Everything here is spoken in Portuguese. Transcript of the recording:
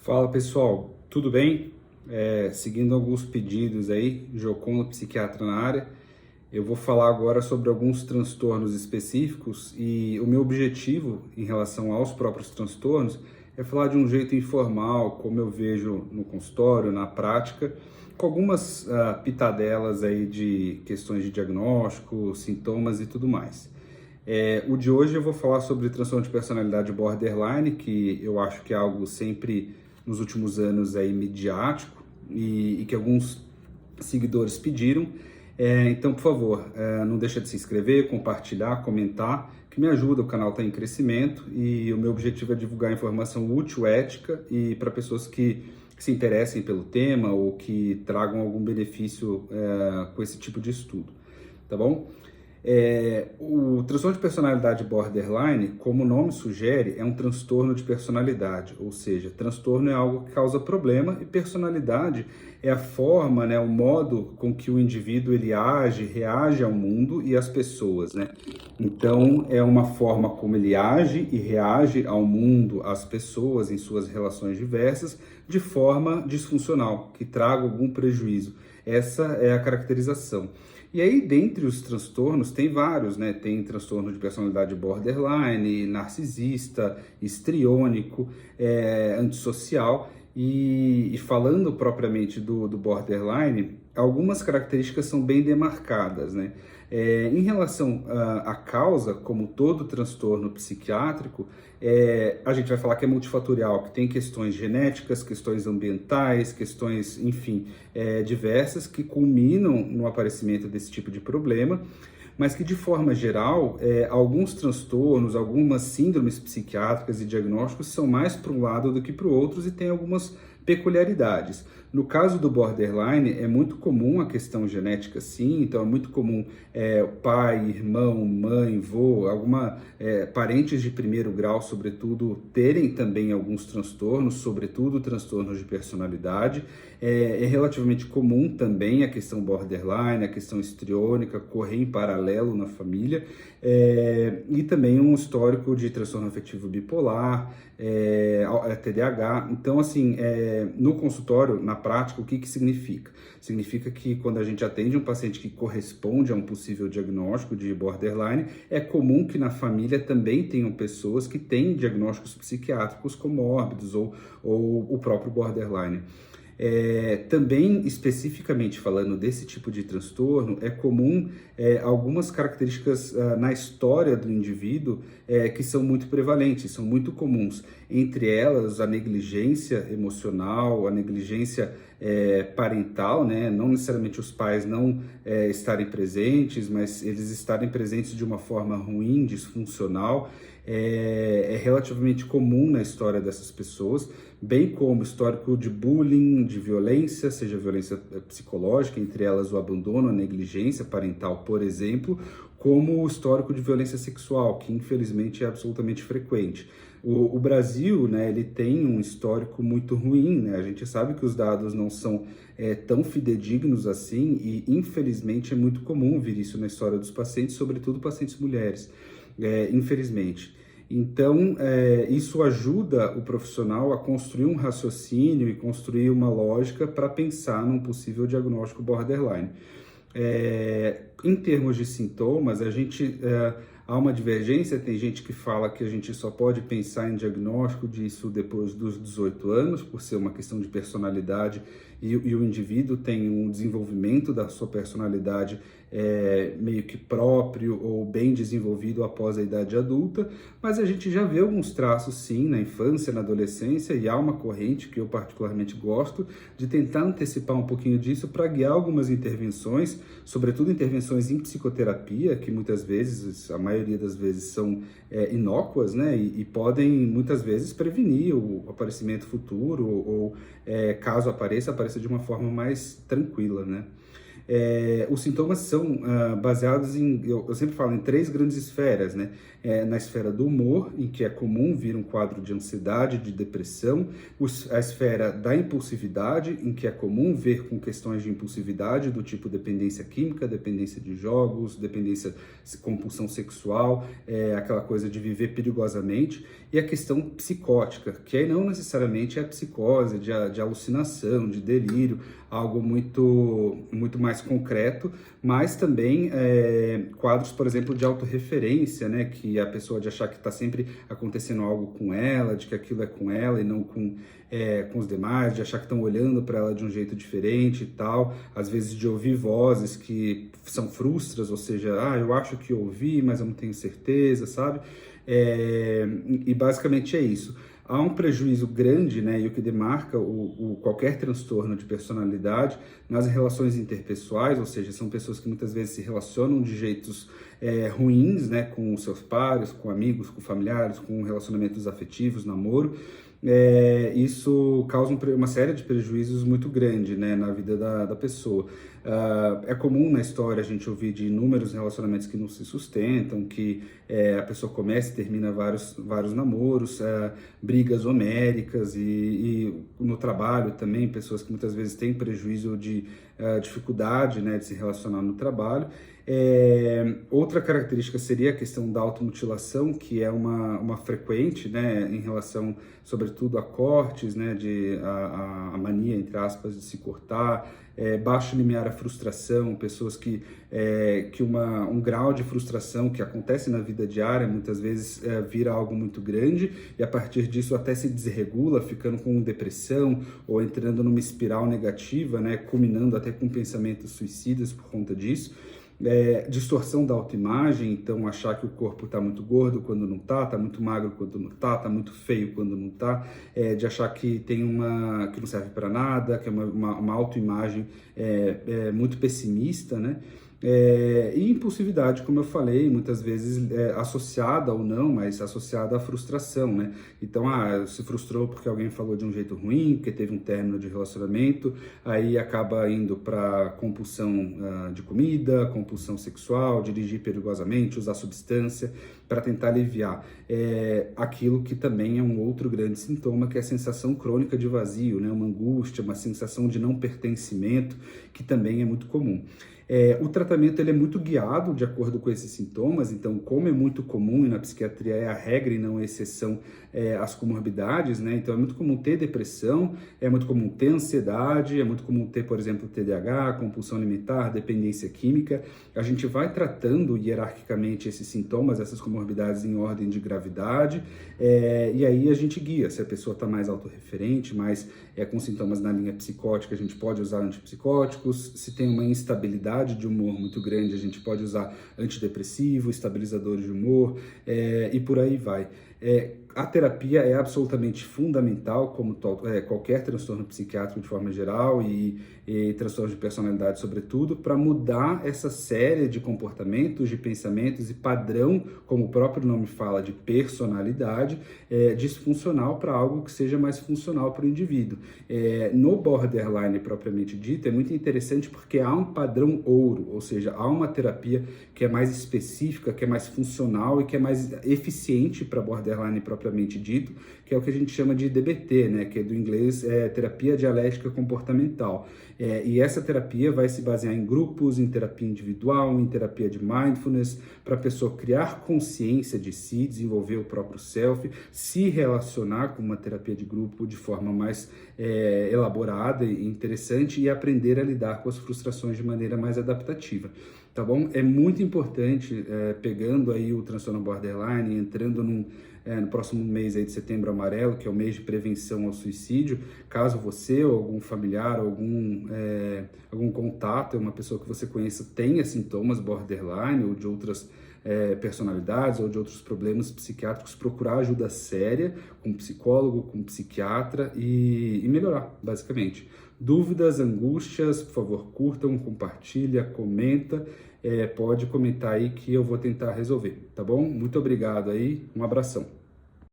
Fala pessoal, tudo bem? Seguindo alguns pedidos aí, Joconda, psiquiatra na área, eu vou falar agora sobre alguns transtornos específicos e o meu objetivo em relação aos próprios transtornos é falar de um jeito informal, como eu vejo no consultório, na prática, com algumas pitadelas aí de questões de diagnóstico, sintomas e tudo mais. O de hoje eu vou falar sobre transtorno de personalidade borderline, que eu acho que é algo sempre nos últimos anos aí midiático e que alguns seguidores pediram. Então, por favor, não deixa de se inscrever, compartilhar, comentar, que me ajuda, o canal está em crescimento e o meu objetivo é divulgar informação útil, ética e para pessoas que se interessem pelo tema ou que tragam algum benefício com esse tipo de estudo, tá bom? O transtorno de personalidade borderline, como o nome sugere, é um transtorno de personalidade, ou seja, transtorno é algo que causa problema e personalidade é a forma, né, o modo com que o indivíduo ele age, reage ao mundo e às pessoas, né? Então, é uma forma como ele age e reage ao mundo, às pessoas, em suas relações diversas, de forma disfuncional, que traga algum prejuízo. Essa é a caracterização. E aí, dentre os transtornos, tem vários, né? Tem transtorno de personalidade borderline, narcisista, histriônico, antissocial. E falando propriamente do borderline, algumas características são bem demarcadas, né? Em relação à causa, como todo transtorno psiquiátrico, a gente vai falar que é multifatorial, que tem questões genéticas, questões ambientais, questões, enfim, diversas que culminam no aparecimento desse tipo de problema, mas que de forma geral, alguns transtornos, algumas síndromes psiquiátricas e diagnósticos são mais para um lado do que para o outro e tem algumas peculiaridades. No caso do borderline, é muito comum a questão genética, sim, então é muito comum pai, irmão, mãe, vô, parentes de primeiro grau, sobretudo, terem também alguns transtornos, sobretudo transtornos de personalidade. É relativamente comum também a questão borderline, a questão histriônica, correr em paralelo na família, e também um histórico de transtorno afetivo bipolar, TDAH. Então, assim, no consultório, na prática, o que significa? Significa que quando a gente atende um paciente que corresponde a um possível diagnóstico de borderline, é comum que na família também tenham pessoas que têm diagnósticos psiquiátricos comórbidos ou o próprio borderline. Também, especificamente falando desse tipo de transtorno, é comum algumas características na história do indivíduo que são muito prevalentes, são muito comuns. Entre elas, a negligência emocional, a negligência parental, né? Não necessariamente os pais não estarem presentes, mas eles estarem presentes de uma forma ruim, disfuncional. É relativamente comum na história dessas pessoas, bem como histórico de bullying, de violência, seja violência psicológica, entre elas o abandono, a negligência parental, por exemplo, como o histórico de violência sexual, que infelizmente é absolutamente frequente. O Brasil, né, ele tem um histórico muito ruim, né? A gente sabe que os dados não são tão fidedignos assim e infelizmente é muito comum vir isso na história dos pacientes, sobretudo pacientes mulheres, infelizmente. Então, isso ajuda o profissional a construir um raciocínio e construir uma lógica para pensar num possível diagnóstico borderline. Em termos de sintomas, há uma divergência, tem gente que fala que a gente só pode pensar em diagnóstico disso depois dos 18 anos, por ser uma questão de personalidade e o indivíduo tem um desenvolvimento da sua personalidade meio que próprio ou bem desenvolvido após a idade adulta, mas a gente já vê alguns traços sim na infância, na adolescência, e há uma corrente que eu particularmente gosto de tentar antecipar um pouquinho disso para guiar algumas intervenções, sobretudo intervenções em psicoterapia, que muitas vezes, a maioria das vezes são inócuas, né, e podem muitas vezes prevenir o aparecimento futuro ou caso apareça de uma forma mais tranquila, né. Os sintomas são baseados eu sempre falo, em três grandes esferas, né? Na esfera do humor, em que é comum vir um quadro de ansiedade, de depressão, a esfera da impulsividade, em que é comum ver com questões de impulsividade do tipo dependência química, dependência de jogos, dependência, compulsão sexual, aquela coisa de viver perigosamente, e a questão psicótica, que aí não necessariamente é a psicose, de alucinação, de delírio, algo muito mais concreto, mas também quadros, por exemplo, de autorreferência, né, que a pessoa de achar que está sempre acontecendo algo com ela, de que aquilo é com ela e não com os demais, de achar que estão olhando para ela de um jeito diferente e tal, às vezes de ouvir vozes que são frustras, ou seja, eu acho que ouvi, mas eu não tenho certeza, sabe? E basicamente é isso. Há um prejuízo grande, né, e o que demarca qualquer transtorno de personalidade nas relações interpessoais, ou seja, são pessoas que muitas vezes se relacionam de jeitos ruins, né, com os seus pares, com amigos, com familiares, com relacionamentos afetivos, namoro. Isso causa uma série de prejuízos muito grande, né, na vida da pessoa. É comum na história a gente ouvir de inúmeros relacionamentos que não se sustentam, que a pessoa começa e termina vários namoros, brigas homéricas e no trabalho também, pessoas que muitas vezes têm prejuízo de dificuldade, né, de se relacionar no trabalho. Outra característica seria a questão da automutilação, que é uma frequente, né, em relação, sobretudo, a cortes, né, a mania, entre aspas, de se cortar, baixo limiar à frustração, pessoas que um grau de frustração que acontece na vida diária, muitas vezes vira algo muito grande e a partir disso até se desregula, ficando com depressão ou entrando numa espiral negativa, né, culminando até com pensamentos suicidas por conta disso. Distorção da autoimagem, então achar que o corpo está muito gordo quando não está muito magro quando não está muito feio quando não está, de achar que tem que não serve para nada, que é uma autoimagem muito pessimista, né? E impulsividade, como eu falei, muitas vezes associada ou não, mas associada à frustração, né? Então, se frustrou porque alguém falou de um jeito ruim, porque teve um término de relacionamento, aí acaba indo para compulsão de comida, compulsão sexual, dirigir perigosamente, usar substância para tentar aliviar aquilo que também é um outro grande sintoma, que é a sensação crônica de vazio, né? Uma angústia, uma sensação de não pertencimento, que também é muito comum. O tratamento ele é muito guiado de acordo com esses sintomas, então, como é muito comum, e na psiquiatria é a regra e não a exceção, as comorbidades, né? Então, é muito comum ter depressão, é muito comum ter ansiedade, é muito comum ter, por exemplo, TDAH, compulsão alimentar, dependência química. A gente vai tratando hierarquicamente esses sintomas, essas comorbidades em ordem de gravidade, e aí a gente guia. Se a pessoa está mais autorreferente, mais com sintomas na linha psicótica, a gente pode usar antipsicóticos. Se tem uma instabilidade de humor muito grande, a gente pode usar antidepressivo, estabilizadores de humor, e por aí vai. A terapia é absolutamente fundamental, como qualquer transtorno psiquiátrico de forma geral e transtorno de personalidade sobretudo, para mudar essa série de comportamentos, de pensamentos e padrão, como o próprio nome fala, de personalidade, disfuncional para algo que seja mais funcional para o indivíduo. No borderline propriamente dito, é muito interessante porque há um padrão ouro, ou seja, há uma terapia que é mais específica, que é mais funcional e que é mais eficiente para borderline propriamente dito, que é o que a gente chama de DBT, né, que é do inglês terapia dialética comportamental. E essa terapia vai se basear em grupos, em terapia individual, em terapia de mindfulness, para a pessoa criar consciência de si, desenvolver o próprio self, se relacionar com uma terapia de grupo de forma mais elaborada e interessante e aprender a lidar com as frustrações de maneira mais adaptativa. Tá bom? É muito importante, pegando aí o transtorno borderline, entrando no próximo mês aí de Setembro Amarelo, que é o mês de prevenção ao suicídio, caso você ou algum familiar, algum contato, uma pessoa que você conheça tenha sintomas borderline ou de outras personalidades ou de outros problemas psiquiátricos, procurar ajuda séria com um psicólogo, com um psiquiatra e melhorar, basicamente. Dúvidas, angústias, por favor, curtam, compartilha, comenta, pode comentar aí que eu vou tentar resolver, tá bom? Muito obrigado aí, um abração.